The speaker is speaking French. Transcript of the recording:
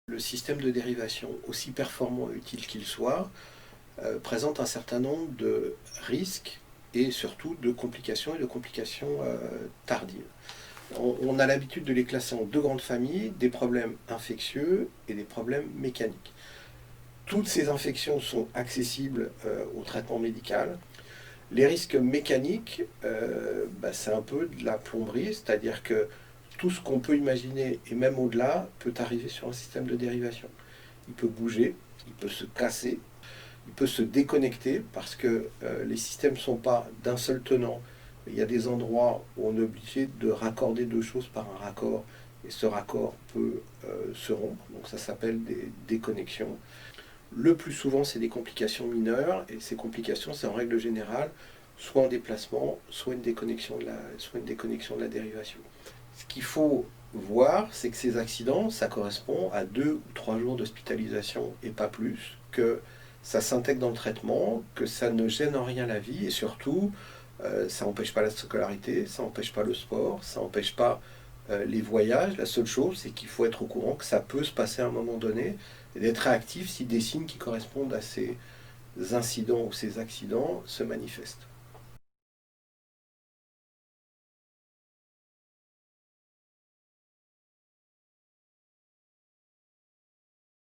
Le système de dérivation, aussi performant et utile qu'il soit, présente un certain nombre de risques et surtout de complications tardives. On a l'habitude de les classer en deux grandes familles, des problèmes infectieux et des problèmes mécaniques. Toutes ces infections sont accessibles au traitement médical. Les risques mécaniques, c'est un peu de la plomberie, c'est-à-dire que tout ce qu'on peut imaginer, et même au-delà, peut arriver sur un système de dérivation. Il peut bouger, il peut se casser, il peut se déconnecter, parce que les systèmes ne sont pas d'un seul tenant. Il y a des endroits où on est obligé de raccorder deux choses par un raccord, et ce raccord peut se rompre, donc ça s'appelle des déconnexions. Le plus souvent, c'est des complications mineures, et ces complications, c'est en règle générale soit un déplacement, soit une déconnexion de la dérivation. Ce qu'il faut voir, c'est que ces accidents, ça correspond à 2 ou 3 jours d'hospitalisation et pas plus, que ça s'intègre dans le traitement, que ça ne gêne en rien la vie, et surtout, ça n'empêche pas la scolarité, ça n'empêche pas le sport, ça n'empêche pas les voyages. La seule chose, c'est qu'il faut être au courant que ça peut se passer à un moment donné, et d'être réactif si des signes qui correspondent à ces incidents ou ces accidents se manifestent.